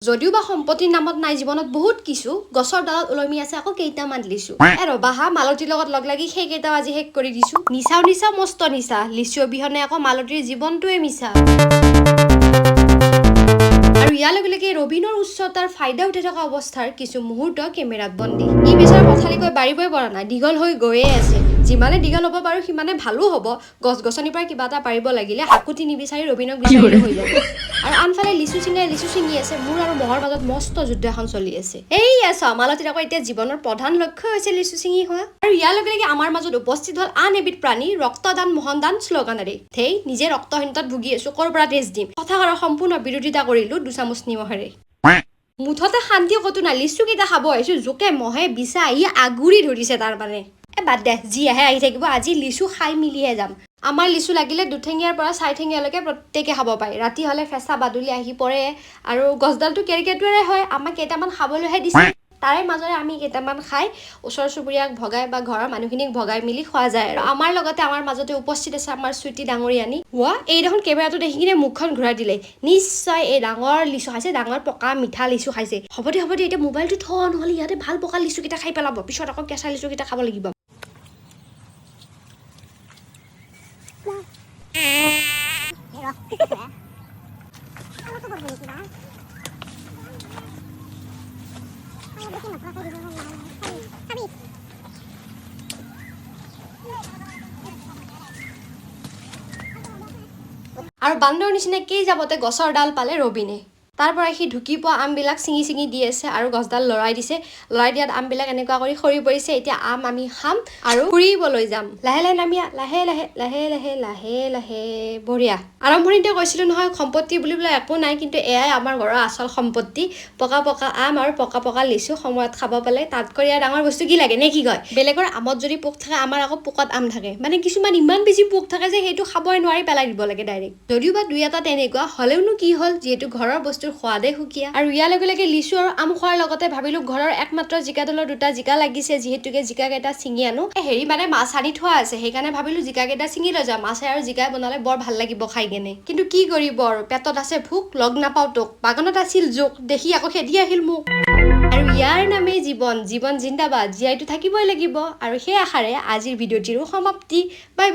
যদিও বা সম্পত্তিৰ নামত নাই জীৱনত বহুত কিছু গছৰ ডালত ওলমি আছে আকৌ কেইটামান লিচু ৰবা হা মালতীৰ লগত লগ লাগি সেই কেইটাও আজি শেষ কৰি দিছো নিচাও মস্ত নিচা লিচু অবিহনে আকৌ মালতীৰ জীৱনটোৱে মিছা আৰু ইয়াৰ লগে লগে ৰবিনৰ উচ্চতাৰ ফাইদা উঠি থকা অৱস্থাৰ কিছু মুহূৰ্ত কেমেৰাত বন্দী ই বেচাৰা পথালিকৈ বাঢ়িবই পৰা নাই দীঘল হৈ গৈয়ে আছে যিমানে দীঘল হ'ব বাৰু সিমানে ভালো হ'ব গছ গছনিৰ পৰা কিবা এটা পাৰিব লাগিলে হাকুতি নিবিচাৰি ৰবিনক বিচাৰিলে হৈ যাব আৰু আনফালে লিচু চিঙি আছে মোৰ আৰু মহৰ মাজত মস্ত যুদ্ধ এখন চলি আছে এইয়া মালতীৰ আকৌ এতিয়া জীৱনৰ প্ৰধান লক্ষ্য হৈছে লিচু চিঙি হোৱা আৰু ইয়াৰ লগে লগে আমাৰ মাজত উপস্থিত হ'ল আন এবিধ প্ৰাণী ৰক্তদান মোহনদান শ্লোগানেৰে থেই নিজে ৰক্তহীনতাত ভুগি আছো ক'ৰ পৰা তেজ দিম কথাষাৰৰ সম্পূৰ্ণ বিৰোধিতা কৰিলো দুচামুচ নিমখেৰে মুঠতে শান্তি কতো নাই লিচু কেইটা খাব আহিছো জোকে মহে বিচা আহি আগুৰি ধৰিছে তাৰ মানে বাদ দে যি আহে আহি থাকিব আজি লিচু খাই মিলিহে যাম আমাৰ লিচু লাগিলে দুঠেঙীয়াৰ পৰা চাৰিঠেঙীয়ালৈকে প্ৰত্যেকে খাব পাৰে ৰাতি হলে ফেঁচা বাদুলি আহি পৰে আৰু গছডালটো কেৰকেটুৱাৰে হয় আমাক কেইটামান খাবলৈহে দিছে তাৰে মাজৰে আমি কেইটামান খাই ওচৰ চুবুৰীয়াক ভগাই বা ঘৰৰ মানুহখিনিক ভগাই মিলি খোৱা যায় আৰু আমাৰ লগতে আমাৰ মাজতে উপস্থিত আছে আমাৰ চুইটি ডাঙৰীয়ানী হোৱা এই দেখোন কেমেৰাটো দেখি কিনে মুখখন ঘূৰাই দিলে নিশ্চয় এই ডাঙৰ লিচু খাইছে ডাঙৰ পকা মিঠা লিচু খাইছে হ'ব দে এতিয়া মোবাইলটো থ নহ'লে ইয়াতে ভাল পকা লিচু কেইটা খাই পেলাব পিছত আকৌ কেঁচা লিচু কেইটা খাব লাগিব আৰু বান্দৰ নিচিনাকেই যাবতে গছৰ ডাল পালে ৰবিনে তাৰ পৰা সি ঢুকি পোৱা আমবিলাক চিঙি দি আছে আৰু গছডাল লৰাই দিছে লৰাই দিয়াত আমবিলাক এনেকুৱা কৰি সৰি পৰিছে এতিয়া আম আমি খাম আৰু ফুৰিবলৈ যাম লাহে নামিয়া লাহে বঢ়িয়া আৰম্ভণিতে কৈছিলো নহয় সম্পত্তি বুলিবলৈ একো নাই কিন্তু এয়াই আমাৰ ঘৰৰ আচল সম্পত্তি পকা আম আৰু পকা লিচু সময়ত খাব পালে তাতকৈ ইয়াৰ ডাঙৰ বস্তু কি লাগে নে কি কয় বেলেগৰ আমত যদি পোক থাকে আমাৰ আকৌ পোকত আম থাকে মানে কিছুমান ইমান বেছি পোক থাকে যে সেইটো খাবই নোৱাৰি পেলাই দিব লাগে ডাইৰেক্ট যদিও বা দুই এটা তেনেকুৱা হলেওনো কি হ'ল যিহেতু ঘৰৰ বস্তুৰ সোৱাদে সুকীয়া আৰু ইয়াৰ লগে লগে লিচু আৰু আম খোৱাৰ লগতে ভাবিলো ঘৰৰ একমাত্ৰ জিকাডালৰ দুটা জিকা লাগিছে যিহেতুকে জিকা কেইটা চিঙি আনো হেৰি মানে মাছ আনি থোৱা আছে সেইকাৰণে ভাবিলো জিকা কেইটা চিঙি লৈ যাম মাছে আৰু জিকাই বনালে বৰ ভাল লাগিব খাই কেনে কিন্তু কি কৰিব আৰু পেটত আছে ভোক লগ নাপাও তোক বাগানত আছিল জোক দেখি আকৌ খেদি আহিল মোক আৰু ইয়াৰ নামেই জীৱন জিন্দাবাদ জীয়াইটো থাকিবই লাগিব আৰু সেই আশাৰে আজিৰ ভিডিঅ'টিৰো সমাপ্তি বাই